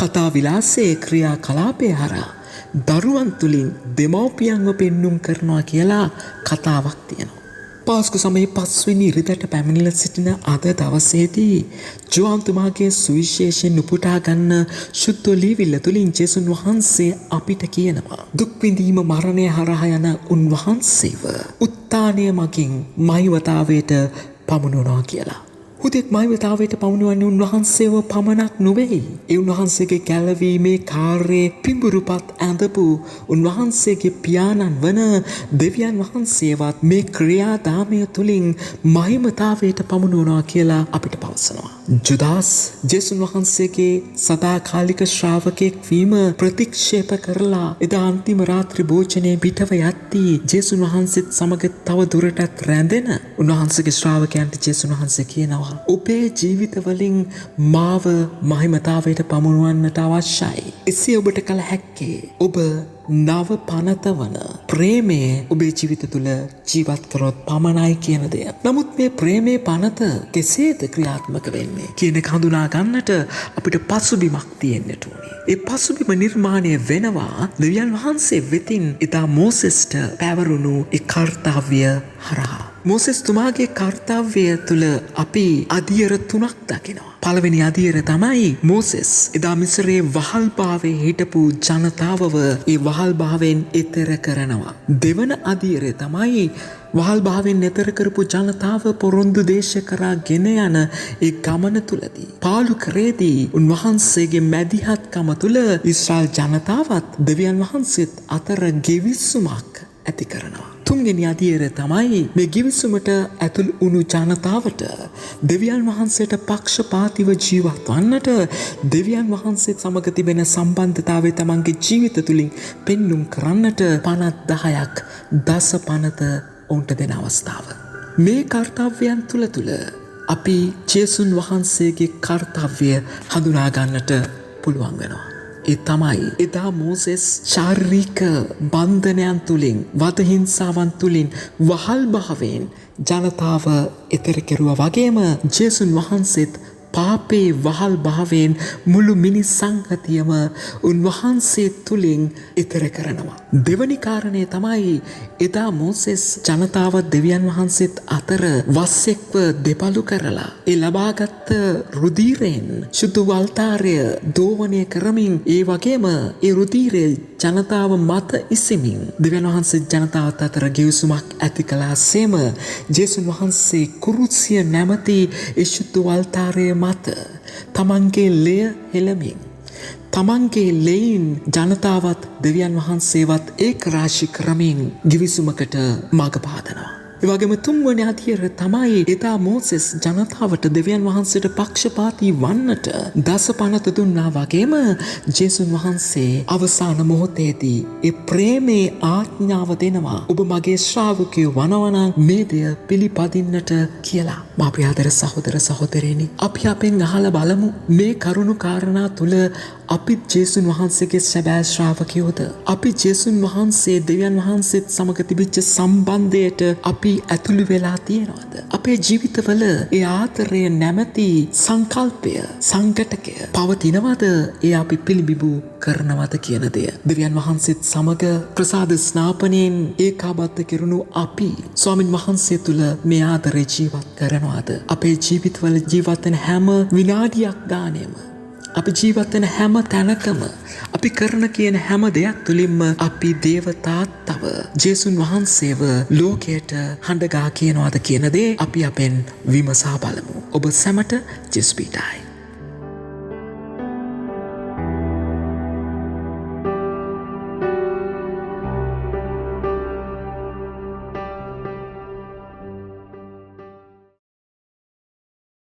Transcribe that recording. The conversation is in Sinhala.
කතා විලාසයේ ක්‍රියා කලාපය හරහා දරුවන් තුලින් දෙමව්පියන්ව පෙන්눔 කරනවා කියලා කතාවක් තියෙනවා. පාස්කු සමයේ 5 වෙනි ඉරිදට පැමිණිලා සිටින අද දවසේදී ජෝහන්තුමාගේ සුවිශේෂයෙන් උපුටා ගන්න සුද්ධ ලියවිල්ල තුලින් ජේසුස් වහන්සේ අපිට කියනවා දුක් විඳීම මරණය හරහා යන උන්වහන්සේව උත්ථානය මගින් මහිමතාවයට පමුණුවනවා කියලා. හුදෙක් මහිමතාවයට පමුණුවන්නේ උන්වහන්සේව පමණක් නොවේ. ඒ උන්වහන්සේගේ ගැලවීමේ කාර්යයේ පිඹුරුපත් ඇඳපු උන්වහන්සේගේ පියාණන් වන දෙවියන් වහන්සේවත් මේ ක්‍රියාදාමය තුලින් මහිමතාවයට පමුණුවනවා කියලා අපිට පවසනවා. ජුදාස් ජේසුස් වහන්සේගේ සදාකාලික ශ්‍රාවකෙක් වීම ප්‍රතික්ෂේප කරලා එදා අන්තිම රාත්‍රී භෝජනයේ පිටව යද්දී ජේසුස් වහන්සේත් සමග තව දුරටත් රැඳෙන උන්වහන්සේගේ ශ්‍රාවකයන්ට ජේසුස් වහන්සේ කියනවා ඔබේ ජීවිතවලින් මාව මහිමතාවයට පමුණුවන්නට අවශ්‍යයි. එසේ ඔබට කල හැක්කේ ඔබ නව පනත වන ප්‍රේමය ඔබේ ජීවිත තුළ ජීවත් කරොත් පමණයි කියන දෙය. නමුත් මේ ප්‍රේමේ පනත කෙසේද ක්‍රියාත්මක වෙන්නේ කියන එක හඳුනා ගන්නට අපිට පසුබිමක් තියෙන්නට ඕනේ. ඒ පසුබිම නිර්මාණය වෙනවා දෙවියන් වහන්සේ වෙතින් එදා මෝසෙස්ට පැවරුණු ඒ කාර්යය හරහා. මෝසෙස් තුමාගේ කාර්යය තුළ අපි අධියර 3ක් දකිනවා. පළවෙනි අධියර තමයි මෝසෙස් එදා මිස්රයේ වහල්භාවයේ හිටපු ජනතාවව ඒ වහල්භාවයෙන් එතර කරනවා. දෙවන අධියරය තමයි වහල්භාවයෙන් එතර කරපු ජනතාව පොරොන්දු දේශ කරා ගෙන යන ඒ ගමන තුලදී පාලු කරේදී උන්වහන්සේගේ මැදිහත්කම තුල ඊශ්‍රායල් ජනතාවත් දෙවියන් වහන්සේත් අතර ගෙවිසුමක් ඇති කරනවා. තුන්වෙනි අධියරය තමයි මේ ගිවිසුමට ඇතුල් වුණු ජනතාවට දෙවියන් වහන්සේට පක්ෂපාතීව ජීවත් වන්නට දෙවියන් වහන්සේ සමග තිබෙන සම්බන්ධතාවය තමන්ගේ ජීවිත තුලින් පෙන්눔 කරන්නට පනත් 10ක් දස පනත ඔවුන්ට දෙන අවස්ථාව. මේ කාර්යයන් තුල අපි ජේසුස් වහන්සේගේ කාර්යය හඳුනා ගන්නට පුළුවන් වෙනවා. ඒ තමයි එදා මෝසෙස් ශාරීරික බන්ධනයන් තුලින් වද හිංසාවන් තුලින් වහල් භාවයෙන් ජනතාව එතර කෙරුවා වගේම ජේසුස් වහන්සේත් පාපේ වහල් භාවයෙන් මුළු මිනිස් සංහතියම උන්වහන්සේ තුලින් එතර කරනවා. දෙවනි කාරණය තමයි එදා මෝසෙස් ජනතාව දෙවියන් වහන්සේත් අතර වස්සෙක්ව දෙපළු කරලා ඒ ලබාගත් රුධිරයෙන් සුදු වල්තාරය දෝවණය කරමින් ඒ වගේම ඒ රුධිරය ජනතාව මත ඉසිමින් දෙවියන් වහන්සේ ජනතාවත් අතර ගෙවිසුමක් ඇති කළාසේම ජේසුස් වහන්සේ කුරුසිය නැමැති ඒ සුදු වල්තාරය මත තමන්ගේ ලෙය හෙළමින් තමන්ගේ ලෙයින් ජනතාවත් දෙවියන් වහන්සේවත් ඒක රාශි කරමින් ගිවිසුමකට මඟ පාදනවා. ඒ වගේම තුන්වෙනි අධියරය තමයි එදා මෝසෙස් ජනතාවට දෙවියන් වහන්සේට පක්ෂපාතී වන්නට දස පනත දුන්නා වගේම ජේසුස් වහන්සේ අවසාන මොහොතේදී ඒ ප්‍රේමේ ආඥාව දෙනවා. ඔබ මගේ ශ්‍රාවකයෝ වනවනම් මේ දෙය පිළිපදින්නට කියලා. මා ප්‍රියතර සහෝදර සහෝදරයනි, අපි අපෙන් අහලා බලමු මේ කරුණු කාරණා තුල අපි ජේසුස් වහන්සේගේ සැබෑ ශ්‍රාවකයෝද? අපි ජේසුස් වහන්සේ දෙවියන් වහන්සේත් සමග තිබිච්ච සම්බන්ධයට අපි ඇතුළු වෙලා තියෙනවද? අපේ ජීවිතවල ඒ ආදරය නැමැති සංකල්පය සංකටකය පවතිනවද? ඒ අපි පිළිබිඹු කරනවද කියන දෙය. දෙවියන් වහන්සේත් සමග ප්‍රසාද ස්නාපනයෙන් ඒකාබද්ධ කෙරුණු අපි ස්වාමින් වහන්සේ තුල මේ ආදරය ජීවත් කරනවද? අපේ ජීවිතවල ජීවත් වෙන හැම විනාඩියක් ගානෙම අපි ජීවත් වෙන හැම තැනකම අපි කරන කියන හැම දෙයක් තුලින්ම අපි දේවතාත්තව ජේසුස් වහන්සේව ලෝකයට හඬගා කියනවාද කියන දේ අපි අපෙන් විමසා බලමු. ඔබ සැමට ජෙස්පීටයි.